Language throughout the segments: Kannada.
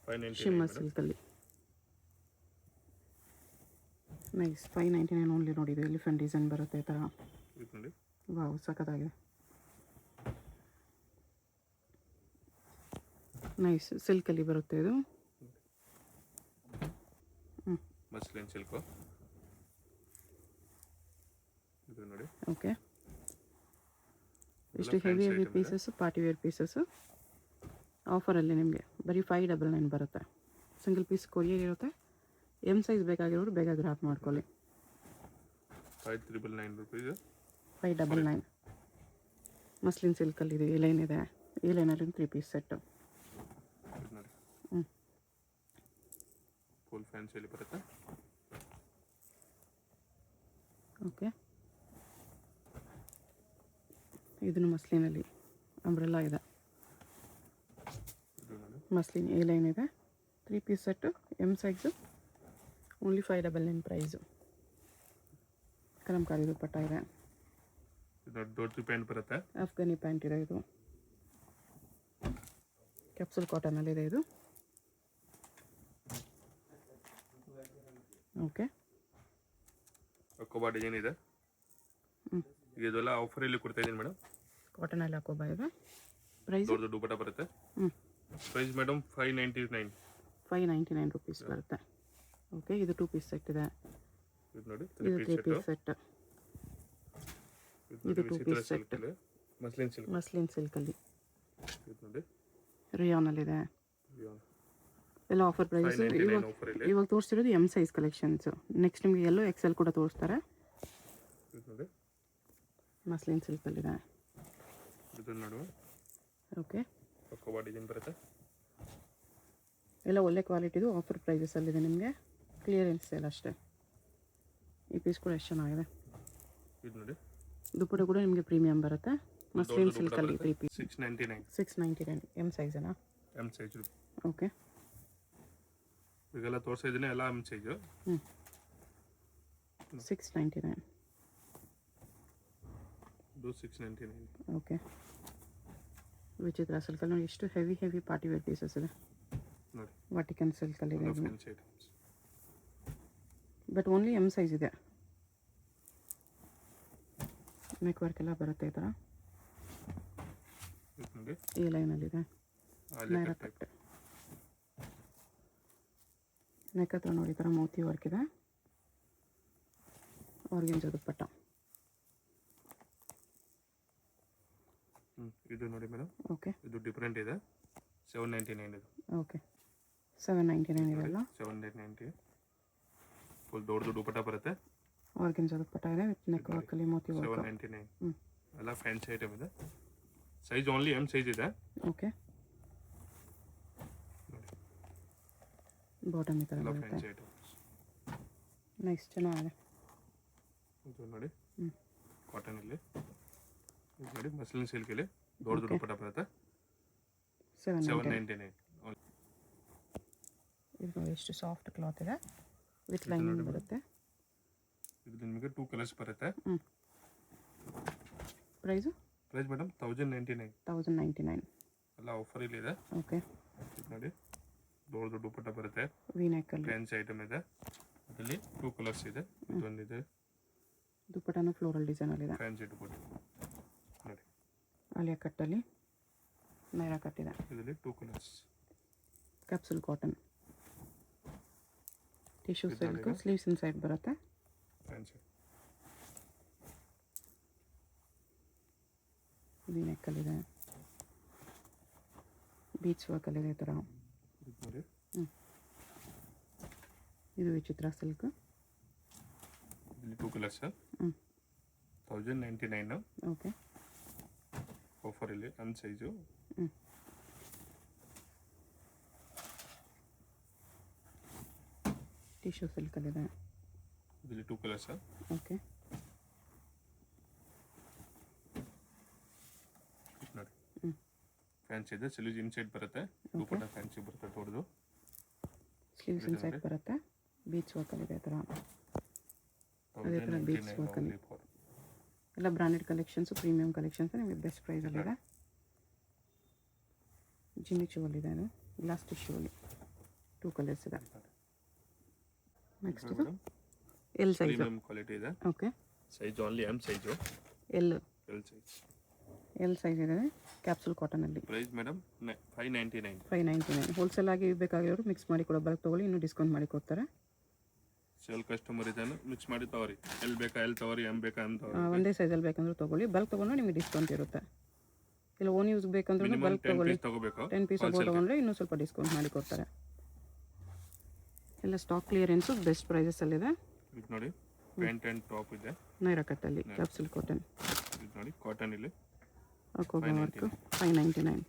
599 ಶಿಮ್ಮರ್ ಸಿಲ್ಕಲ್ಲಿ ನೈಸ್. 599 ಓನ್ಲಿ. ನೋಡಿ, ಇದು ಎಲಿಫೆಂಟ್ ಡಿಸೈನ್ ಬರುತ್ತೆ ಈ ಥರ. ಇದು ನೋಡಿ. ವಾವ್, ಸಖತ್ತಾಗಿದೆ. ನೈಸ್ ಸಿಲ್ಕಲ್ಲಿ ಬರುತ್ತೆ ಇದು. ಮಸ್ಲಿನ್ ಸಿಲ್ಕು ಇದು ನೋಡಿ. ಓಕೆ, ಇಷ್ಟು heavy pieces, party wear pieces ಆಫರಲ್ಲಿ ನಿಮಗೆ ಬರೀ 599 ಬರುತ್ತೆ. ಸಿಂಗಲ್ ಪೀಸ್ ಕೊರಿಯರ್ ಇರುತ್ತೆ. ಎಮ್ ಸೈಜ್ ಬೇಕಾಗಿರೋರು ಬೇಗ ಗ್ರಾಪ್ ಮಾಡ್ಕೊಳ್ಳಿ. 599 rupees. 599 ಮಸ್ಲಿನ್ ಸಿಲ್ಕಲ್ಲಿದೆ. ಈ ಲೈನ್ ಇದೆ. ಈ ಲೈನಲ್ಲಿ 3 ಪೀಸ್ ಸೆಟ್ಟು. ಫುಲ್ ಫ್ಯಾನ್ಸಿಯಲ್ಲಿ ಬರುತ್ತೆ. ಓಕೆ, ಇದನ್ನು ಮಸ್ಲಿನಲ್ಲಿ ಅಂಬ್ರೆಲ್ಲಾ ಇದೆ. ಮಸ್ಲಿನ್ ಎ ಲೈನ್ ಇದೆ. 3 piece set, M size, only 599 price. Kalamkari dupatta ಇದೆ. ದೊಡ್ಡ ಪ್ಯಾಂಟ್ ಬರುತ್ತೆ. ಅಫ್ಘಾನಿ ಪ್ಯಾಂಟ್ ಇದೆ. ಇದು ಕ್ಯಾಪ್ಸೂಲ್ ಕಾಟನಲ್ಲಿದೆ ಇದು. ಓಕೆ, ಅಕೋಬಾ ಡಿಸೈನ್ ಇದೆ. ಇದೆಲ್ಲ ಆಫರಲ್ಲಿ ಕೊಡ್ತಾ ಇದ್ದೀನಿ ಮೇಡಮ್. ಕಾಟನಲ್ಲಿ ಅಕೋಬಾ ಇದೆ. ಪ್ರೈಸ್ ದೊಡ್ಡ ದುಪ್ಪಟ್ಟ ಬರುತ್ತೆ. ಪ್ರೈಸ್ ಮೇಡಮ್ 599 ರುಪೀಸ್ ಬರುತ್ತೆ. ಓಕೆ, ಇದು 2 ಪೀಸ್ ಸೆಟ್ ಇದೆ. ಇದು ನೋಡಿ, ಇದು 3 ಪೀಸ್ ಸೆಟ್. ಇದು 2 ಪೀಸ್ ಸೆಟ್. ಮಸ್ಲಿನ್ ಸಿಲ್ಕಲ್ಲಿ ಇದು ನೋಡಿ, ರಿಯಾನಲ್ಲಿದೆ. ಎಲ್ಲ ಆಫರ್ ಪ್ರೈಸ್. ಇವಾಗ ತೋರಿಸ್ತಿರೋದು ಎಮ್ ಸೈಜ್ ಕಲೆಕ್ಷನ್ಸ್. ನೆಕ್ಸ್ಟ್ ನಿಮಗೆ ಎಲ್ಲೋ ಎಕ್ಸೆಲ್ ಕೂಡ ತೋರಿಸ್ತಾರೆ. ಮಸ್ಲಿನ್ ಸಿಲ್ಕಲ್ಲಿದೆ. ಓಕೆ, ಡಿಸೈನ್ ಬರುತ್ತೆ. ಎಲ್ಲ ಒಳ್ಳೆ ಕ್ವಾಲಿಟಿದು ಆಫರ್ ಪ್ರೈಸಸಲ್ಲಿದೆ ನಿಮಗೆ. ಕ್ಲಿಯರೆನ್ಸ್ ಸೇಲ್ ಅಷ್ಟೇ. ಈ ಪೀಸ್ ಕೂಡ ಎಷ್ಟು ಚೆನ್ನಾಗಿದೆ. ಇದು ನೋಡಿ, ದುಪ್ಪಟ್ಟ ಕೂಡ ನಿಮಗೆ ಪ್ರೀಮಿಯಂ ಬರುತ್ತೆ. ಮಸ್ಲಿನ್ ಸಿಲ್ಕಲ್ಲಿ 3 ಪೀಸ್ 699. ಎಮ್ ಸೈಜನಾ? M size. ಓಕೆ, ಈಗೆಲ್ಲ ತೋರಿಸ್ತಾ ಇದ್ದೀನಿ ಎಲ್ಲ ಎಮ್ ಸೈಜು. 699. ಇದು 699. ಓಕೆ, ವಿಚಿತ್ರ ಸಿಲ್ಕಲ್ಲಿ ನೋಡಿ ಎಷ್ಟು ಹೆವಿ ಪಾರ್ಟಿ ವೇರ್ ಪೀಸಸ್ ಇದೆ. ನೋಡಿ, ವಾಟಿಕನ್ ಸಿಲ್ಕಲ್ಲಿದೆ. Fancy items. But only M size ಇದೆ. ನೆಕ್ ವರ್ಕ್ ಎಲ್ಲ ಬರುತ್ತೆ ಈ ಥರ. ಈ ಲೈನಲ್ಲಿದೆ. ನೈರಾ ಕಟ್. ನೆಕ್ ಹತ್ರ ನೋಡಿ ಈ ಥರ ಮೋತಿ ವರ್ಕ್ ಇದೆ. ಆರ್ಗೆಂಜಾ ದುಪ್ಪಟ್ಟ. ಇದು ನೋಡಿ ಮೇಡಮ್. ಓಕೆ, ಇದು ಡಿಫ್ರೆಂಟ್ ಇದೆ. 799 ಇದು. ಓಕೆ, 799 ಇದೆಲ್ಲ. 790. ಫುಲ್ ದೊಡ್ಡ ದುಪ್ಪಟ್ಟ ಬರುತ್ತೆ. ಆರ್ಗೆಂಜಾ ದುಪ್ಪಟ್ಟ ಇದೆ ವಿತ್ ನೆಕ್ ವರ್ಕಲ್ಲಿ ಮೋತಿ ವರ್ಕ್. 799. ಎಲ್ಲ ಫ್ಯಾನ್ಸಿ ಐಟಮ್ ಇದೆ. ಸೈಜ್ ಓನ್ಲಿ ಎಮ್ ಸೈಜ್ ಇದೆ. ಓಕೆ, ಬಾಟಮ್ ಈ ಥರ ಎಲ್ಲ ಬರುತ್ತೆ. Fancy items. ನೆಕ್ಸ್ಟ್ ಚೆನ್ನಾಗಿದೆ. ಇದು ನೋಡಿ, ಕಾಟನಲ್ಲಿ. ಇದು ನೋಡಿ, ಮಸ್ಲಿನ್ ಸಿಲ್ಕಲ್ಲಿ ದೊಡ್ಡ ದುಪ್ಪಟ್ಟ ಬರುತ್ತೆ. 799. ಇದು ನೋಡಿ ಎಷ್ಟು ಸಾಫ್ಟ್ ಕ್ಲಾತ್ ಇದೆ ವಿತ್ ಲೈನಿಂಗ್ ಬರುತ್ತೆ. ಇದು ನಿಮಗೆ 2 ಕಲರ್ಸ್ ಬರುತ್ತೆ. Price madam 1099. 1099 ಎಲ್ಲ ಆಫರಲ್ಲಿ ಇದೆ. ಓಕೆ, ಇದು ನೋಡಿ, ದೊಡ್ಡ ದುಪ್ಪಟ್ಟ ಬರುತ್ತೆ. ವಿ ನೆಕ್ಕಲ್ಲಿ ಫ್ಯಾನ್ಸಿ ಐಟಮ್ ಇದೆ. ಇದರಲ್ಲಿ 2 ಕಲರ್ಸ್ ಇದೆ. ಇದೊಂದಿದೆ. ದುಪ್ಪಟ್ಟನು ಫ್ಲೋರಲ್ ಡಿಸೈನಲ್ಲಿದೆ. ಫ್ಯಾನ್ಸಿ ದುಪ್ಪಟ್ಟ ನೋಡಿ, ಆಲಿಯಾ ಕಟ್ಟಲ್ಲಿ ನೈರಾ ಕಟ್ ಇದೆ. ಇದರಲ್ಲಿ 2 colours. Capsule cotton tissue silk. Sleeves inside ಬರುತ್ತೆ. ಫ್ಯಾನ್ಸಿ ವಿ ನೆಕ್ಕಲ್ಲಿದೆ. ಬೀಚ್ ವರ್ಕಲ್ಲಿದೆ ಈ ಥರ. ಇದು ನೋಡಿ, ಇದು ವಿಚಿತ್ರ ಸಿಲ್ಕ್. ಇದರಲ್ಲಿ 2 ಕಲರ್ಸ್. 1099. ಓಕೆ, ಆಫರಲ್ಲಿ ಎಮ್ ಸೈಜು. ಟಿಶ್ಯೂ ಸಿಲ್ಕಲ್ಲಿದೆ. ಇದರಲ್ಲಿ 2 ಕಲರ್ಸ್. ಓಕೆ, ನೋಡಿ, ಫ್ಯಾನ್ಸಿ ಇದೆ. ಸ್ಲೀವ್ಸ್ ಇನ್ಸೈಡ್ ಬರುತ್ತೆ. ದುಪ್ಪಟ್ಟ ಫ್ಯಾನ್ಸಿ ಬರುತ್ತೆ ದೊಡ್ಡದು. ಸ್ಲೀವ್ಸ್ ಇನ್ಸೈಡ್ ಬರುತ್ತೆ. ಬೀಚ್ ವರ್ಕಲ್ಲಿದೆ ಈ ಥರ. ಅದೇ ಥರ ಬೀಚ್ ವರ್ಕಲ್ಲಿ ಎಲ್ಲ ಬ್ರಾಂಡೆಡ್ ಕಲೆಕ್ಷನ್ಸು, ಪ್ರೀಮಿಯಂ ಕಲೆಕ್ಷನ್ಸ್ ನಿಮಗೆ ಬೆಸ್ಟ್ ಪ್ರೈಸಲ್ಲಿದೆ. ಜಿಮ್ಮಿಚೂವಲ್ಲಿದೆ. ಅದು ಗ್ಲಾಸ್ ಟಿಶ್ಯೂವಲ್ಲಿ. 2 ಕಲರ್ಸ್ ಇದೆ. ನೆಕ್ಸ್ಟ್ ಇದು madam L size. Premium quality ಇದೆ. Okay, size only M size. L size. L size ಇದೆ ಕ್ಯಾಪ್ಸೂಲ್ ಕಾಟನಲ್ಲಿ. Price madam 599. 599. ಹೋಲ್ಸೇಲ್ ಆಗಿ ಬೇಕಾಗಿರೋರು ಮಿಕ್ಸ್ ಮಾಡಿ ಕೂಡ ಬಲ್ಕ್ ತೊಗೊಳ್ಳಿ, ಇನ್ನೂ ಡಿಸ್ಕೌಂಟ್ ಮಾಡಿ ಕೊಡ್ತಾರೆ. ಸೇಲ್ ಕಸ್ಟಮರ್ ಇದ್ದಾನೆ, ಮಿಕ್ಸ್ ಮಾಡಿ ತಗೋರಿ. ಎಲ್ ಬೇಕಾ ಎಲ್ ತಗೋರಿ, ಎಮ್ ಬೇಕಾ ಎಮ್ ತಗೋರಿ. ಒಂದೇ ಸೈಜಲ್ಲಿ ಬೇಕಂದ್ರೆ ತೊಗೊಳ್ಳಿ, ಬಲ್ಕ್ ತೊಗೊಂಡ್ರೆ ನಿಮಗೆ ಡಿಸ್ಕೌಂಟ್ ಇರುತ್ತೆ. ಇಲ್ಲ ಓನ್ ಯೂಸ್ ಬೇಕಂದ್ರೂ ಮಿನಿಮಮ್ ಬಲ್ಕ್ 10 ತೊಗೊಳ್ಳಿ, ಪೀಸ್ ತಗೋಬೇಕು. 10 ಪೀಸ್ ತೊಗೊಂಡ್ರೆ ಇನ್ನೂ ಸ್ವಲ್ಪ ಡಿಸ್ಕೌಂಟ್ ಮಾಡಿ ಕೊಡ್ತಾರೆ. ಎಲ್ಲ ಸ್ಟಾಕ್ ಕ್ಲಿಯರೆನ್ಸು ಬೆಸ್ಟ್ ಪ್ರೈಸಸಲ್ಲಿದೆ. ಇದು ನೋಡಿ ಪ್ಯಾಂಟ್ ಆ್ಯಂಡ್ ಟಾಪ್ ಇದೆ. ನೈರಾ ಕಟ್ಟಲ್ಲಿ ಕ್ಯಾಪ್ಸೂಲ್ ಕಾಟನ್. ಇದು ನೋಡಿ ಕಾಟನ್ ಇಲ್ಲಿ ಅಕೋಬಾ ವರ್ಕು 599.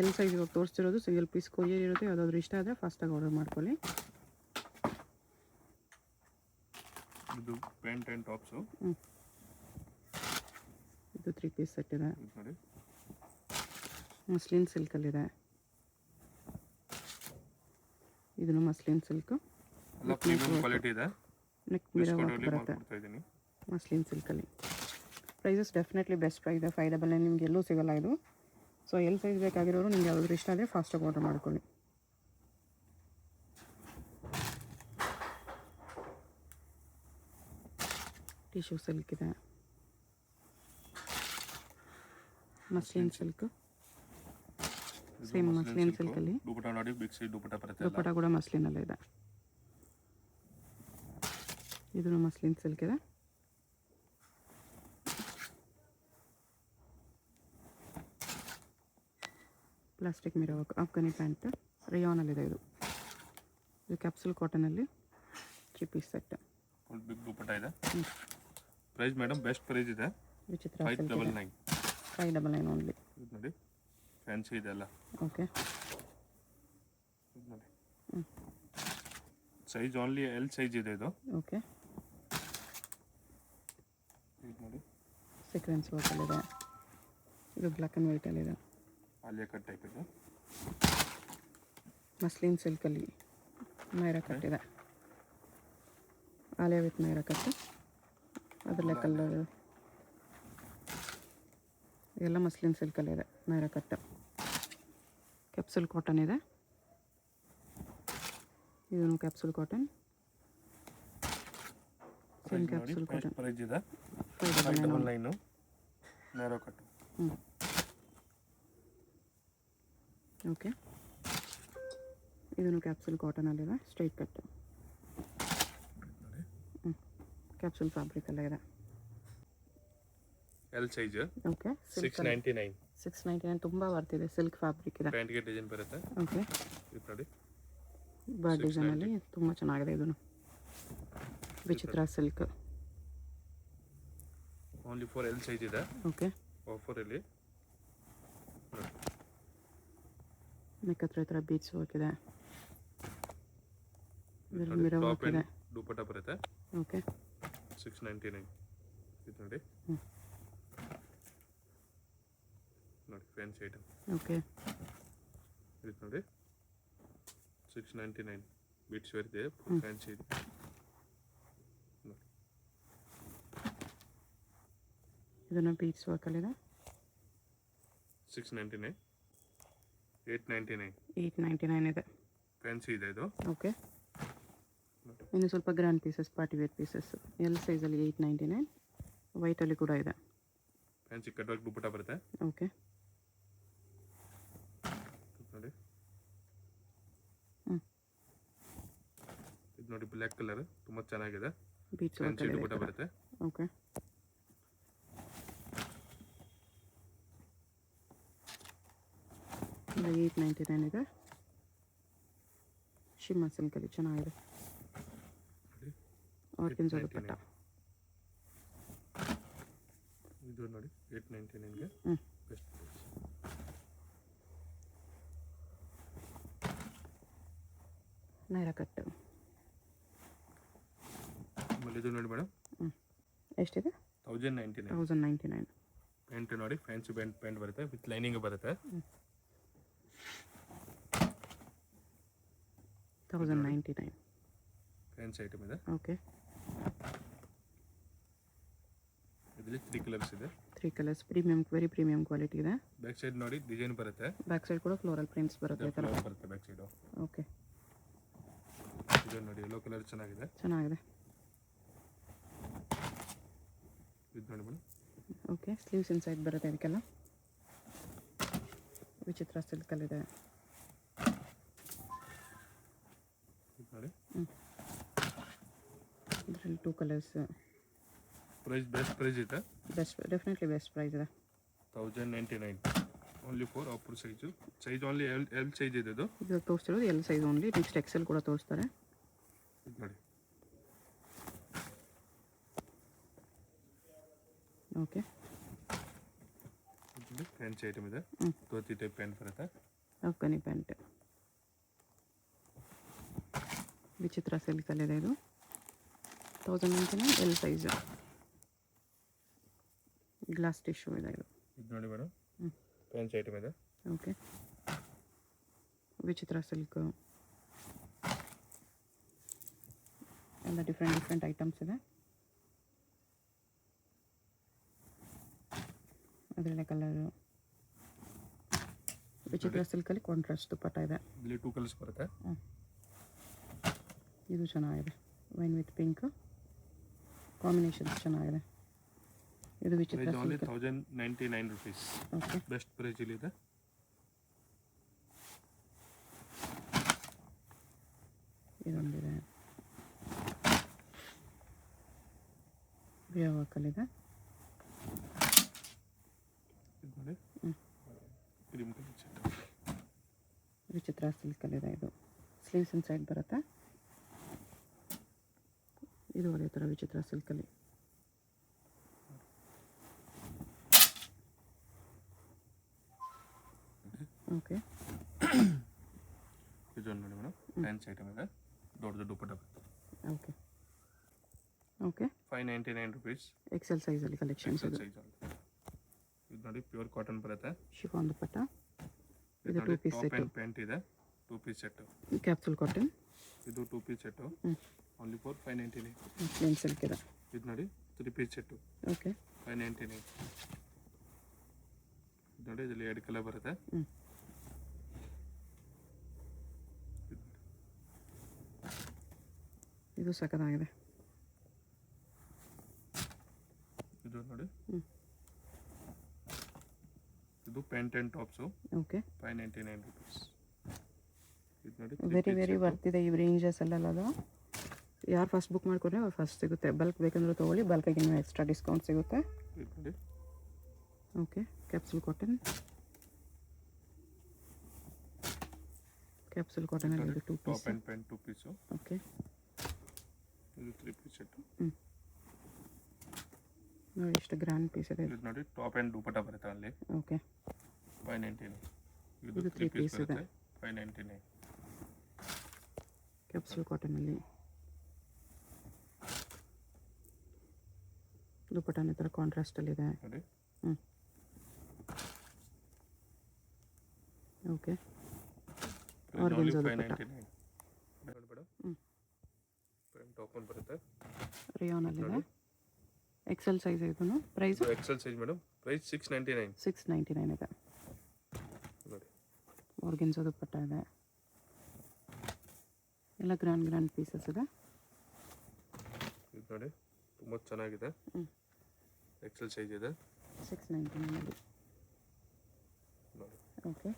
ಎಲ್ ಸೈಜ್ ಇವಾಗ ತೋರಿಸ್ತಿರೋದು ಸಿಂಗಲ್ ಪೀಸ್ ಕೊರಿಯರ್ ಇರುತ್ತೆ. ಯಾವುದಾದ್ರೂ ಇಷ್ಟ ಆದರೆ ಫಾಸ್ಟಾಗಿ ಆರ್ಡರ್ ಮಾಡ್ಕೊಳ್ಳಿ. ಇದು ಪ್ಯಾಂಟ್ ಆ್ಯಂಡ್ ಟಾಪ್ಸು. ಇದು 3 ಪೀಸ್ ಸೆಟ್ ಇದೆ. ಇದು ನೋಡಿ ಮಸ್ಲಿನ್ ಸಿಲ್ಕಲ್ಲಿದೆ. ಇದನ್ನು ಮಸ್ಲಿನ್ ಸಿಲ್ಕು, ಎಲ್ಲ ಪ್ರೀಮಿಯಂ ಕ್ವಾಲಿಟಿ ಇದೆ. ನೆಕ್ ಮಿರರ್ ವರ್ಕ್ ಬರುತ್ತೆ ಮಾಡ್ಕೊಡ್ತಾ ಇದ್ದೀನಿ. ಮಸ್ಲಿನ್ ಸಿಲ್ಕಲ್ಲಿ. ಪ್ರೈಸಸ್ ಡೆಫಿನೆಟ್ಲಿ ಬೆಸ್ಟ್ ಪ್ರೈಸ್ ಇದೆ. 599 ನಿಮ್ಗೆ ಎಲ್ಲೂ ಸಿಗೋಲ್ಲ ಇದು. ಸೊ ಎಲ್ ಸೈಜ್ ಬೇಕಾಗಿರೋರು ನಿಮ್ಗೆ ಯಾವ್ದಾದ್ರು ಇಷ್ಟ ಆದರೆ ಫಾಸ್ಟಾಗಿ ಆರ್ಡರ್ ಮಾಡ್ಕೊಳ್ಳಿ. ಟಿಶ್ಯೂ ಸಿಲ್ಕ್ ಇದೆ, ಮಸ್ಲಿನ್ ಸಿಲ್ಕು, ಸೇಮ್ ಮಸ್ಲಿನ್ ಸಿಲ್ಕಲ್ಲಿ. ದುಪಟ್ಟ ನೋಡಿ ಬಿಗ್ ಸೈಜ್ ದುಪಟ್ಟ ಬರುತ್ತೆ. ದುಪಟ್ಟ ಕೂಡ ಮಸ್ಲಿನಲ್ಲೇ ಇದೆ. ಇದನ್ನು ಮಸ್ಲಿನ್ ಸಿಲ್ಕ್ ಇದೆ. Plastic mirror work Afghani pant ರಿಯಾನಲ್ಲಿದೆ. ಇದು ಕ್ಯಾಪ್ಸೂಲ್ ಕಾಟನಲ್ಲಿ 3 piece set. Full big dupatta ಇದೆ. ಪ್ರೈಸ್ ಮೇಡಮ್ ಬೆಸ್ಟ್ ಪ್ರೈಸ್ ಇದೆ. ವಿಚಿತ್ರ 599. 599 ಓನ್ಲಿ. ಇದು ನೋಡಿ ಫ್ಯಾನ್ಸಿ ಇದೆ ಅಲ್ಲ. ಓಕೆ, ಇದು ನೋಡಿ ಸೈಜ್ ಓನ್ಲಿ ಎಲ್ ಸೈಜ್ ಇದೆ ಇದು. ಓಕೆ, ಇದು ನೋಡಿ ಸೀಕ್ವೆನ್ಸ್ ವರ್ಕಲ್ಲಿದೆ. ಇದು ಬ್ಲ್ಯಾಕ್ ಆ್ಯಂಡ್ ವೈಟಲ್ಲಿದೆ. ಆಲಿಯಾ ಕಟ್ ಟೈಪ್ ಇದೆ. ಮಸ್ಲಿನ್ ಸಿಲ್ಕಲ್ಲಿ ನೈರಾ ಕಟ್ ಇದೆ. Alia with Naira cut. ಅದರಲ್ಲೇ ಕಲರ್ ಎಲ್ಲ ಮಸ್ಲಿನ್ ಸಿಲ್ಕಲ್ಲಿದೆ. ನೈರಾ ಕಟ್ ಕ್ಯಾಪ್ಸೂಲ್ ಕಾಟನ್ ಇದೆ. ಇದನ್ನು capsule cotton, same capsule cotton. Price ಇದೆ 599. Narrow cut. ಓಕೆ, ಇದನ್ನು ಕ್ಯಾಪ್ಸೂಲ್ ಕಾಟನಲ್ಲಿದೆ. Straight cut. ಕ್ಯಾಪ್ಸೂಲ್ ಫ್ಯಾಬ್ರಿಕ್ ಎಲ್ಲ ಇದೆ. L size. ಓಕೆ, 699. 699 ತುಂಬ ಬರ್ತಿದೆ. ಸಿಲ್ಕ್ ಫ್ಯಾಬ್ರಿಕ್ ಇದೆ. ಪ್ಯಾಂಟ್ಗೆ ಡಿಸೈನ್ ಬರುತ್ತೆ. ಓಕೆ, ಇದು ನೋಡಿ ಬರ್ಡ್ ಡಿಸೈನಲ್ಲಿ ತುಂಬ ಚೆನ್ನಾಗಿದೆ. ಇದನ್ನು ವಿಚಿತ್ರ silk. Only for L size ಇದೆ. ಓಕೆ, ಆಫರಲ್ಲಿ ನೆಕ್ ಹತ್ರ ಈ ಥರ ಬೀಚ್ ವರ್ಕ್ ಇದೆ. ಇದರಲ್ಲಿ ಮಿರರ್ ವರ್ಕ್ ಇದೆ. ದುಪಟ್ಟ ಬರುತ್ತೆ. ಓಕೆ, 699. ಇದು ನೋಡಿ ನೋಡಿ ಫ್ಯಾನ್ಸಿ ಐಟಮ್. ಓಕೆ, ಇದು ನೋಡಿ 699 ಬೀಟ್ಸ್ ವೇರ್ ಇದೆ. ಫ್ಯಾನ್ಸಿ ಇದೆ. ಇದನ್ನು ಬೀಚ್ ವರ್ಕಲ್ಲಿದೆ. 699. 899. 899 ಇದೆ. ಫ್ಯಾನ್ಸಿ ಇದೆ ಇದು. ಓಕೆ, ಇನ್ನು ಸ್ವಲ್ಪ grand pieces, party wear pieces. L ಸೈಜಲ್ಲಿ 899. ವೈಟಲ್ಲಿ ಕೂಡ ಇದೆ. ಫ್ಯಾನ್ಸಿ ಕಟ್ ವರ್ಕ್ ದುಪಟ್ಟ ಬರುತ್ತೆ. ಓಕೆ, ನೋಡಿ ಇದು ನೋಡಿ ಬ್ಲ್ಯಾಕ್ ಕಲರ್ ತುಂಬ ಚೆನ್ನಾಗಿದೆ. ಬೀಚ್ ಫ್ಯಾನ್ಸಿ ದುಪಟ್ಟ ವರ್ಕಲ್ಲಿ. ಬರುತ್ತೆ. ಓಕೆ, ಇದು 899 ಇದೆ. ಶಿಮ್ಮಾ ಸಿಲ್ಕಲ್ಲಿ ಚೆನ್ನಾಗಿದೆ. ಆರ್ಕಿನ್ಸೋ ದುಪಟ್ಟ. ಇದು ನೋಡಿ 899ಗೆ ಬೆಸ್ಟ್ ಪ್ರೈಸ್. ನೈರಾ ಕಟ್. ಆಮೇಲೆ ಇದು ನೋಡಿ ಮೇಡಮ್ ಎಷ್ಟಿದೆ? 1099. 1099. ಪ್ಯಾಂಟ್ ನೋಡಿ ಫ್ಯಾನ್ಸಿ ಪ್ಯಾಂಟ್ ಬರುತ್ತೆ ವಿತ್ ಲೈನಿಂಗ್ ಬರುತ್ತೆ. 1099. ಫ್ಯಾನ್ಸಿ ಐಟಮ್ ಇದೆ. ಓಕೆ, ಇದು ಇದರಲ್ಲಿ 3 ಕಲರ್ಸ್ ಇದೆ. 3 colours, premium, very premium quality ಇದೆ. ಬ್ಯಾಕ್ ಸೈಡ್ ನೋಡಿ ಡಿಸೈನ್ ಬರುತ್ತೆ. ಬ್ಯಾಕ್ ಸೈಡ್ ಕೂಡ ಫ್ಲೋರಲ್ ಪ್ರಿಂಟ್ಸ್ ಬರುತ್ತೆ ಈ ಥರ. ಬರುತ್ತೆ ಬ್ಯಾಕ್ ಸೈಡು. ಓಕೆ, ಇದು ನೋಡಿ ಯೆಲ್ಲೋ ಕಲರ್ ಚೆನ್ನಾಗಿದೆ. ಚೆನ್ನಾಗಿದೆ. ಇದು ನೋಡಿ ಮೇಡಮ್. ಓಕೆ, ಸ್ಲೀವ್ಸ್ ಇನ್ಸೈಡ್ ಬರುತ್ತೆ ಇದಕ್ಕೆಲ್ಲ. ವಿಚಿತ್ರ ಸಿಲ್ಕಲ್ಲಿದೆ. ಇದು ನೋಡಿ. ಇದರಲ್ಲಿ 2 ಕಲರ್ಸ್. ಪ್ರೈಸ್ ಬೆಸ್ಟ್ ಪ್ರೈಸ್ ಇದೆ. ಡೆಫಿನೆಟ್ಲಿ ಬೆಸ್ಟ್ ಪ್ರೈಸ್ ಇದೆ. 1099 only for upper size. Size only L size ಇದೆ ಇದು. ಇದು ತೋರಿಸ್ತಿರೋದು L size only. Next XL ಕೂಡ ತೋರಿಸ್ತಾರೆ. ಇದು ನೋಡಿ. ಓಕೆ, ಫ್ಯಾನ್ಸಿ ಐಟಮ್ ಇದೆ. ಧೋತಿ ಟೈಪ್ ಪ್ಯಾಂಟ್ ಬರುತ್ತೆ. ಅಫ್ಘಾನಿ ಪ್ಯಾಂಟ್. ವಿಚಿತ್ರ ಸಿಲ್ಕಲ್ಲಿದೆ ಇದು. 1099 ಎಲ್ ಸೈಜು. ಗ್ಲಾಸ್ ಟಿಶ್ಯೂ ಇದೆ ಇದು. ಇದು ನೋಡಿ ಮೇಡಮ್, ಫ್ಯಾನ್ಸಿ ಐಟಮ್ ಇದೆ. ಓಕೆ, ವಿಚಿತ್ರ ಸಿಲ್ಕ್ ಎಲ್ಲ ಡಿಫ್ರೆಂಟ್ ಐಟಮ್ಸ್ ಇದೆ. ಅದರಲ್ಲೇ ಕಲರು. ವಿಚಿತ್ರ ಸಿಲ್ಕಲ್ಲಿ ಕಾಂಟ್ರಾಸ್ಟ್ ದುಪ್ಪಟ್ಟ ಇದೆ. ಇಲ್ಲಿ 2 ಕಲರ್ಸ್ ಬರುತ್ತೆ. ಇದು ಚೆನ್ನಾಗಿದೆ. ವೈನ್ ವಿತ್ ಪಿಂಕ್ ಕಾಂಬಿನೇಷನ್ ಚೆನ್ನಾಗಿದೆ. ಇದು ವಿಚಿತ್ರ only 1099 rupees. Okay, best price ಇಲ್ಲಿ ಇದೆ. ಇದೊಂದಿದೆ. ವರ್ಕಲ್ಲಿದೆ. ಇದು ನೋಡಿ, ಕ್ರೀಮ್ ಕಲರ್ ಸೆಟ್. ವಿಚಿತ್ರ ಸಿಲ್ಕಲ್ಲಿದೆ ಇದು. ಸ್ಲೀವ್ಸ್ ಇನ್ಸೈಡ್ ಬರುತ್ತೆ. ಇದು ಅದೇ ಥರ ವಿಚಿತ್ರ ಸಿಲ್ಕಲ್ಲಿ. ಓಕೆ, ಇದು ನೋಡಿ ಮೇಡಮ್, ಫ್ಯಾನ್ಸಿ ಐಟಮ್ ಇದೆ. ದೊಡ್ಡದು ದುಪ್ಪಟ್ಟ ಬರುತ್ತೆ. Okay okay 599 rupees. ಎಕ್ಸೆಲ್ ಸೈಜಲ್ಲಿ ಕಲೆಕ್ಷನ್ಸ್ ಇದು. ಸೈಜ್ ಇದು ನೋಡಿ, ಪ್ಯೂರ್ ಕಾಟನ್ ಬರುತ್ತೆ. ಶಿಫಾನ್ ದುಪ್ಪಟ್ಟ. ಇದು ಇದು 2 piece top set. And pant ಇದೆ. 2 ಪೀಸ್ ಸೆಟ್. Capsule cotton. ಇದು 2 piece set. Only for 599. Plain silk ಇದೆ. ಇದು ನೋಡಿ 3 ಪೀಸ್ ಸೆಟ್. ಓಕೆ, 599. ಇದು ನೋಡಿ, ಇದರಲ್ಲಿ 2 ಕಲರ್ ಬರುತ್ತೆ. ಇದು ಸಖತ್ತಾಗಿದೆ. ಇದು ನೋಡಿ, ಇದು pant and tops. Okay, 599 rupees. ಇದು ನೋಡಿ, ವೆರಿ ವರ್ತಿದೆ ಈ ರೇಂಜಸ್ ಎಲ್ಲ. ಯಾರು ಫಸ್ಟ್ ಬುಕ್ ಮಾಡ್ಕೊಂಡ್ರೆ ಅವ್ರು ಫಸ್ಟ್ ಸಿಗುತ್ತೆ. ಬಲ್ಕ್ ಬೇಕಂದ್ರೆ ತೊಗೊಳ್ಳಿ, ಬಲ್ಕಾಗಿ ಇನ್ನೂ ಎಕ್ಸ್ಟ್ರಾ ಡಿಸ್ಕೌಂಟ್ ಸಿಗುತ್ತೆ. ಇದು ನೋಡಿ, ಓಕೆ, ಕ್ಯಾಪ್ಸೂಲ್ ಕಾಟನ್. ಕ್ಯಾಪ್ಸೂಲ್ ಕಾಟನಲ್ಲಿ ಇದು 2 top piece. And pant 2 piece. Okay, ಇದು 3 ಪೀಸ್ ಸೆಟ್. ನೋಡಿ ಎಷ್ಟು ಗ್ರ್ಯಾಂಡ್ ಪೀಸ್ ಇದೆ. ಇದು ನೋಡಿ, ಟಾಪ್ ಆ್ಯಂಡ್ ದುಪ್ಪಟ್ಟ ಬರುತ್ತೆ ಅಲ್ಲಿ. ಓಕೆ, 599. ಇದು ಇದು 3 3 ಪೀಸ್ ಪೀಸ್ ಇದೆ. ಬರುತ್ತೆ. 599. ಕ್ಯಾಪ್ಸೂಲ್ ಕಾಟನಲ್ಲಿ ದುಪ್ಪಟ್ಟನ ಥರ ಕಾಂಟ್ರಾಸ್ಟಲ್ಲಿದೆ. ನೋಡಿ, ಓಕೆ, ಓನ್ಲಿ ಆರ್ಗನ್ಸಾ ದುಪ್ಪಟ್ಟ. 599. ನೋಡಿ ಮೇಡಮ್, ಫ್ರಂಟ್ ಓಪನ್ ಬರುತ್ತೆ. ರಿಯಾನಲ್ಲಿದೆ. ಎಕ್ಸೆಲ್ ಸೈಜ್ ಇದನ್ನು. ಪ್ರೈಸ್ ಇದು ಎಕ್ಸೆಲ್ ಸೈಜ್ ಮೇಡಮ್. ಪ್ರೈಸ್ 699. 699 ಇದೆ. ನೋಡಿ, ಆರ್ಗನ್ಸಾ ದುಪ್ಪಟ್ಟ ಇದೆ. ಎಲ್ಲ ಗ್ರ್ಯಾಂಡ್ ಪೀಸಸ್ ಇದೆ. ಇದು ನೋಡಿ, ತುಂಬ ಚೆನ್ನಾಗಿದೆ. ಎಕ್ಸೆಲ್ ಸೈಜ್ ಇದೆ. 699 ನೋಡಿ, ಓಕೆ,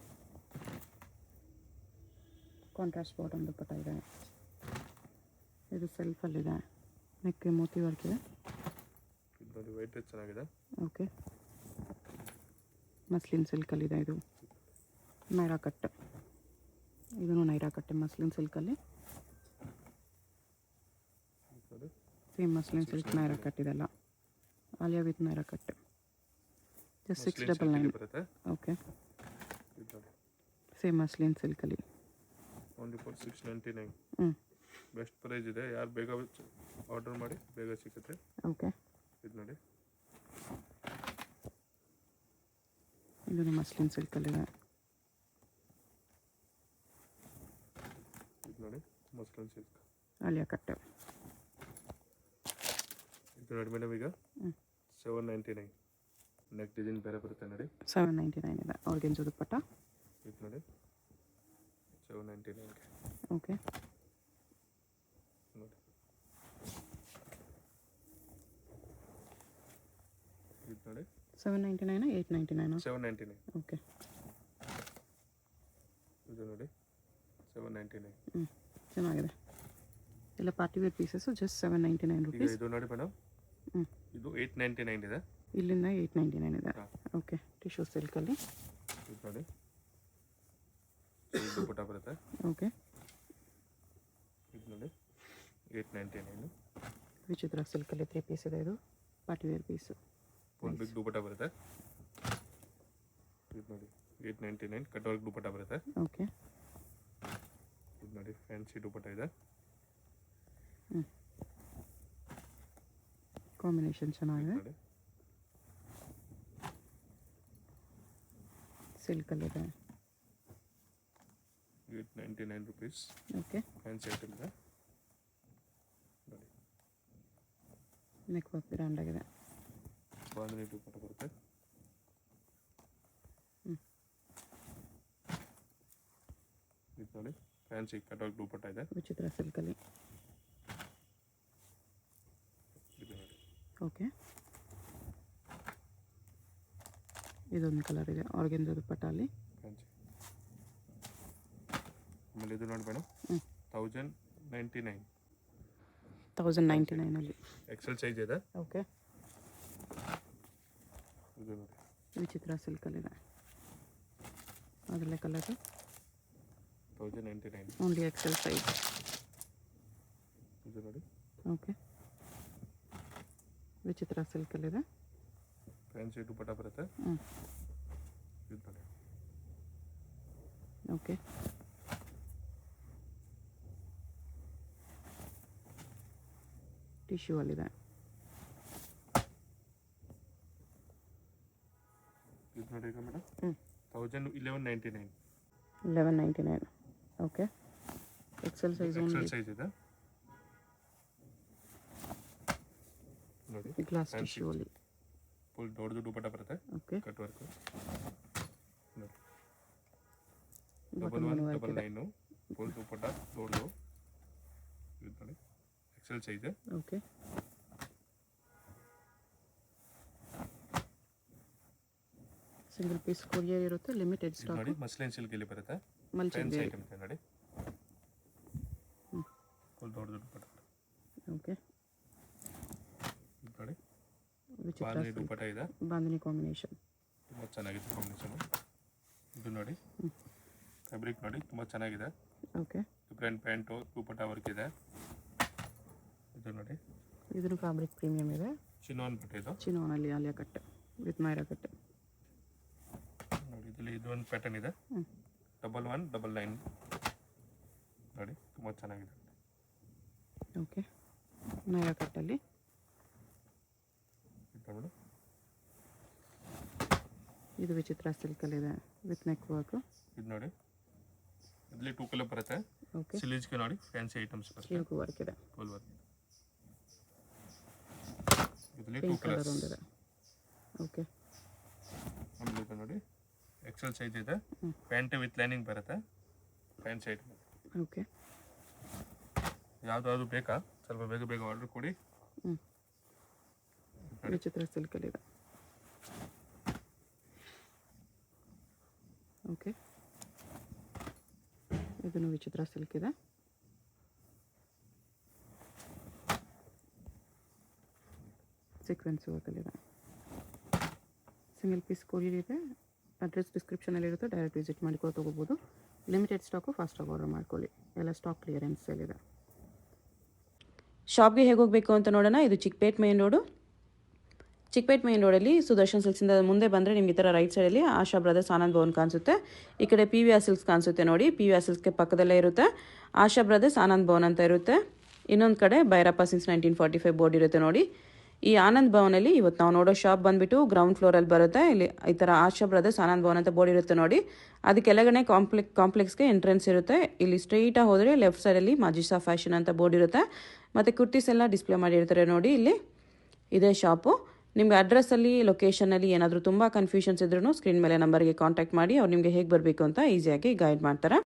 ಕಾಂಟ್ರಾಸ್ಟ್ ಬಾಟಮ್ ದುಪ್ಪಟ್ಟ ಇದೆ. ಇದು ಸೆಲ್ಫಲ್ಲಿದೆ. ನೆಕ್ಗೆ ಮೋತಿ ವರ್ಕ್ ಇದೆ. ಇದು ನೋಡಿ, ವೈಟ್ ಚೆನ್ನಾಗಿದೆ. ಓಕೆ, ಮಸ್ಲಿನ್ ಸಿಲ್ಕಲ್ಲಿದೆ. ಇದು ನೈರಾ ಕಟ್. ಇದನ್ನು ನೈರಾ ಕಟ್ಟೆ ಮಸ್ಲಿನ್ ಸಿಲ್ಕಲ್ಲಿ. ನೋಡಿ, same muslin silk Naira cut ಇದೆಲ್ಲ. Alia with Naira cut. Just 699 ಬರುತ್ತೆ. ಓಕೆ, ಇದು ನೋಡಿ, ಸೇಮ್ ಮಸ್ಲಿನ್ ಸಿಲ್ಕಲ್ಲಿ. Only for 699. ಹ್ಞೂ, ಬೆಸ್ಟ್ ಪ್ರೈಸ್ ಇದೆ. ಯಾರು ಬೇಗ ಆರ್ಡರ್ ಮಾಡಿ ಬೇಗ ಸಿಗುತ್ತೆ. ಓಕೆ, ಇದು ನೋಡಿ, ಇದನ್ನು ಮಸ್ಲಿನ್ ಸಿಲ್ಕಲ್ಲಿದೆ. ಇದು ನೋಡಿ, ಮಸ್ಲಿನ್ ಸಿಲ್ಕ್. ಆಲಿಯಾ ಕಟ್. ಇದು ನೋಡಿ ಮೇಡಮ್, ಈಗ 799 ನೆಕ್ ಡಿಸೈನ್ ಬೇರೆ ಬರುತ್ತೆ ನೋಡಿ. 799 ಇದೆ ಆರ್ಗೆನ್ಜಾ ದುಪ್ಪಟ್ಟ. ಇದು ನೋಡಿ 799. ಓಕೆ ನೋಡಿ ಇದು ನೋಡಿ 799 899 799. ಓಕೆ ಇದು ನೋಡಿ 799. ಚೆನ್ನಾಗಿದೆ ಎಲ್ಲ ಪಾರ್ಟಿ ವೇರ್ ಪೀಸಸ್ಸು ಜಸ್ಟ್ 799 ಈಗ ರುಪೀಸ್. ಇದು ನೋಡಿ ಮೇಡಮ್, ಇದು 899 ಇದೆ. ಇಲ್ಲಿಂದ 899 ಇದೆ. ಓಕೆ ಟಿಶ್ಯೂ ಸಿಲ್ಕಲ್ಲಿ. ಇದು ನೋಡಿ ಇದು ದುಪ್ಪಟ್ಟ ಬರುತ್ತೆ. ಓಕೆ ಇದು ನೋಡಿ 899. ವಿಚಿತ್ರ ಸಿಲ್ಕಲ್ಲಿ 3 ಪೀಸ್ ಇದೆ. ಇದು party wear piece. Full big dupatta ಬರುತ್ತೆ. ಇದು ನೋಡಿ 899 ಕಟ್ ವರ್ಕ್ ದುಪ್ಪಟ್ಟ ಬರುತ್ತೆ. ಓಕೆ ಇದು ನೋಡಿ ಫ್ಯಾನ್ಸಿ ದುಪ್ಪಟ್ಟ ಇದೆ. ಕಾಂಬಿನೇಷನ್ ಚೆನ್ನಾಗಿದೆ. ನೋಡಿ ಸಿಲ್ಕಲ್ಲಿದೆ. 899 ರುಪೀಸ್. ಓಕೆ ಫ್ಯಾನ್ಸಿ ಐಟಮ್ ಇದೆ ನೋಡಿ. ನೆಕ್ ವರ್ಕ್ ಗ್ರ್ಯಾಂಡ್ ಆಗಿದೆ. ಬಾಂಧನಿ ದುಪ್ಪಟ್ಟ ಬರುತ್ತೆ. ಇದು ನೋಡಿ ಫ್ಯಾನ್ಸಿ ಕಟ್ ವರ್ಕ್ ದುಪ್ಪಟ್ಟ ಇದೆ. ವಿಚಿತ್ರ ಸಿಲ್ಕಲ್ಲಿ. ಇದು ನೋಡಿ ಓಕೆ ಇದೊಂದು ಕಲರ್ ಇದೆ ಆರ್ಗೆನ್ಜಾ ದುಪ್ಪಟ್ಟ ಅಲ್ಲಿ. ಫ್ಯಾನ್ಸಿ. ಆಮೇಲೆ ಇದು ನೋಡಿ ಮೇಡಮ್ 1099. 1099 ಅಲ್ಲಿ ಎಕ್ಸೆಲ್ ಸೈಜ್ ಇದೆ. ಓಕೆ ಇದು ನೋಡಿ ವಿಚಿತ್ರ ಸಿಲ್ಕಲ್ಲಿದೆ. ಅದರಲ್ಲೇ ಕಲರು 1099. Only XL size. ಇದು ನೋಡಿ ಓಕೆ ವಿಚಿತ್ರ ಸಿಲ್ಕಲ್ಲಿದೆ. ಫ್ಯಾನ್ಸಿ ದುಪ್ಪಟ್ಟ ಬರುತ್ತೆ. ಇದು ನೋಡಿ ಓಕೆ ಟಿಶ್ಯೂ ಅಲ್ಲಿದೆ. ಇದು ನೋಡಿ ಈಗ madam 1199. 1199 okay XL size XL only. Size ಇದೆ ನೋಡಿ. ಗ್ಲಾಸ್ ಟಿಶ್ಯೂ ಅಲ್ಲಿ. ಫುಲ್ ದೊಡ್ಡದು ದುಪ್ಪಟ್ಟ ಬರುತ್ತೆ. ಓಕೆ ಕಟ್ ವರ್ಕ್ ನೋಡಿ. ಬಾಟಮ್ ವರ್ಕ್ ಇದೆ. 1199 ಫುಲ್ ದುಪ್ಪಟ್ಟ ದೊಡ್ಡದು. ಇದು ನೋಡಿ XL size. Okay single piece courier ಇರುತ್ತೆ. ಲಿಮಿಟೆಡ್ ಇದು ಸ್ಟಾಕ್. ನೋಡಿ ಮಸ್ಲಿನ್ ಸಿಲ್ಕ್ ಇಲ್ಲಿ ಬರುತ್ತೆ. ಮಲ್ಚಿಂಗ್ ಫ್ಯಾನ್ಸಿ ಐಟಮ್ ಇದೆ ನೋಡಿ. ಫುಲ್ ದೊಡ್ಡದು ದುಪ್ಪಟ್ಟ. ಓಕೆ ಇದು ನೋಡಿ ವಿಚಿತ್ರ ಬಾಂಧನಿ ದುಪ್ಪಟ್ಟ ಇದೆ. ಬಾಂಧನಿ ಕಾಂಬಿನೇಷನ್ ತುಂಬ ಚೆನ್ನಾಗಿದೆ ಕಾಂಬಿನೇಷನ್. ಇದು ನೋಡಿ ಫ್ಯಾಬ್ರಿಕ್ ನೋಡಿ ತುಂಬ ಚೆನ್ನಾಗಿದೆ. ಓಕೆ ಡಿಫ್ರೆಂಟ್ ಪ್ಯಾಂಟು ದುಪ್ಪಟ್ಟ ವರ್ಕ್ ಇದೆ. ಇದು ನೋಡಿ ಇದನ್ನು ಫ್ಯಾಬ್ರಿಕ್ ಪ್ರೀಮಿಯಮ್ ಇದೆ. ಚಿನ್ನೋನ್ ಬಟ್ಟೆ ಇದು ಚಿನೋನಲ್ಲಿ ಆಲಿಯಾ ಕಟ್ಟೆ ವಿತ್ ಮೈರಾ ಕಟ್ಟೆ ನೋಡಿ. ಇದರಲ್ಲಿ ಇದೊಂದು ಪ್ಯಾಟರ್ನ್ ಇದೆ 1199 ನೋಡಿ ತುಂಬ ಚೆನ್ನಾಗಿದೆ. ಓಕೆ ಮೈರಾ ಕಟ್ಟಲ್ಲಿ. ಮೇಡಮ್ ಇದು ವಿಚಿತ್ರ ಸಿಲ್ಕಲ್ಲಿದೆ ವಿತ್ ನೆಕ್ ವರ್ಕ್. ಇದು ನೋಡಿ ಇದರಲ್ಲಿ 2 ಕಲರ್ ಬರುತ್ತೆ. ಓಕೆ ಸಿಲೀಜ್ಗೆ ನೋಡಿ ಫ್ಯಾನ್ಸಿ ಐಟಮ್ಸ್ ಬರುತ್ತೆ. ಸಿಲ್ಕ್ ವರ್ಕ್ ಇದೆ. ಫುಲ್ ವರ್ಕ್ ಇದರಲ್ಲಿ 2 ಪಿಂಕ್ ಕಲರ್ ಕಲರ್ಸ್. ಒಂದಿದೆ. ಓಕೆ ಆಮೇಲೆ ಇದು ನೋಡಿ ಎಕ್ಸೆಲ್ ಸೈಜ್ ಇದೆ. ಪ್ಯಾಂಟ್ ವಿತ್ ಲೈನಿಂಗ್ ಬರುತ್ತೆ. Fancy item. ಓಕೆ ಯಾವುದು ಬೇಕಾ ಸ್ವಲ್ಪ ಬೇಗ ಬೇಗ ಆರ್ಡರ್ ಕೊಡಿ. ವಿಚಿತ್ರ ಸಿಲ್ಕಲ್ಲಿದೆ. ಓಕೆ ಇದನ್ನು ವಿಚಿತ್ರ ಸಿಲ್ಕ್ ಇದೆ. ಸೀಕ್ವೆನ್ಸ್ ವರ್ಕಲ್ಲಿದೆ. ಸಿಂಗಲ್ ಪೀಸ್ ಕೊರಿಯರ್ ಇದೆ. ಅಡ್ರೆಸ್ ಡಿಸ್ಕ್ರಿಪ್ಷನಲ್ಲಿರುತ್ತೆ. ಡೈರೆಕ್ಟ್ ವಿಸಿಟ್ ಮಾಡಿ ಕೂಡ ತೊಗೋಬೋದು. ಲಿಮಿಟೆಡ್ ಸ್ಟಾಕು ಫಾಸ್ಟಾಗಿ ಆರ್ಡರ್ ಮಾಡ್ಕೊಳ್ಳಿ. ಎಲ್ಲ ಸ್ಟಾಕ್ ಕ್ಲಿಯರೆನ್ಸ್ ಸೇಲಿದೆ. ಶಾಪ್ಗೆ ಹೇಗೆ ಹೋಗಬೇಕು ಅಂತ ನೋಡೋಣ. ಇದು Chickpet main road. Chickpet main ರೋಡಲ್ಲಿ ಸುದರ್ಶನ್ ಸಿಲ್ಕ್ಸಿಂದ ಮುಂದೆ ಬಂದರೆ ನಿಮ್ಗೆ ಈ ಥರ ರೈಟ್ ಸೈಡಲ್ಲಿ ಆಶಾ ಬ್ರದರ್ಸ್ ಆನಂದ್ ಭವನ್ ಕಾಣಿಸುತ್ತೆ. ಈ ಕಡೆ PVR ಸಿಲ್ಕ್ಸ್ ಕಾಣಿಸುತ್ತೆ ನೋಡಿ. PVR ಸಿಲ್ಕ್ಸ್ಗೆ ಪಕ್ಕದಲ್ಲೇ ಇರುತ್ತೆ ಆಶಾ ಬ್ರದರ್ಸ್ ಆನಂದ್ ಭವನ್ ಅಂತ ಇರುತ್ತೆ. ಇನ್ನೊಂದು ಕಡೆ ಭೈರಪ್ಪ ಸಿನ್ಸ್ 1945 ಬೋರ್ಡ್ ಇರುತ್ತೆ ನೋಡಿ. ಈ ಆನಂದ್ ಭವನಲ್ಲಿ ಇವತ್ತು ನಾವು ನೋಡೋ ಶಾಪ್ ಬಂದುಬಿಟ್ಟು ಗ್ರೌಂಡ್ ಫ್ಲೋರಲ್ಲಿ ಬರುತ್ತೆ. ಇಲ್ಲಿ ಈ ಥರ ಆಶಾ ಬ್ರದರ್ಸ್ ಆನಂದ್ ಭವನ್ ಅಂತ ಬೋರ್ಡ್ ಇರುತ್ತೆ ನೋಡಿ. ಅದು ಕೆಳಗಡೆ ಕಾಂಪ್ಲೆಕ್ಸ್ಗೆ ಎಂಟ್ರೆನ್ಸ್ ಇರುತ್ತೆ. ಇಲ್ಲಿ ಸ್ಟ್ರೈಟಾಗಿ ಹೋದರೆ ಲೆಫ್ಟ್ ಸೈಡಲ್ಲಿ ಮಾಜಿಸಾ ಫ್ಯಾಷನ್ ಅಂತ ಬೋರ್ಡ್ ಇರುತ್ತೆ. ಮತ್ತು ಕುರ್ತೀಸ್ ಎಲ್ಲ ಡಿಸ್ಪ್ಲೇ ಮಾಡಿರ್ತಾರೆ ನೋಡಿ. ಇಲ್ಲಿ ಇದೇ ಶಾಪು. ನಿಮಗೆ ಅಡ್ರೆಸ್ಸಲ್ಲಿ ಲೊಕೇಶನಲ್ಲಿ ಏನಾದರೂ ತುಂಬ ಕನ್ಫ್ಯೂಷನ್ಸ್ ಇದ್ರೂ ಸ್ಕ್ರೀನ್ ಮೇಲೆ ನಂಬರ್ಗೆ ಕಾಂಟ್ಯಾಕ್ಟ್ ಮಾಡಿ ಅವ್ರು ನಿಮಗೆ ಹೇಗೆ ಬರಬೇಕು ಅಂತ ಈಸಿಯಾಗಿ ಗೈಡ್ ಮಾಡ್ತಾರೆ.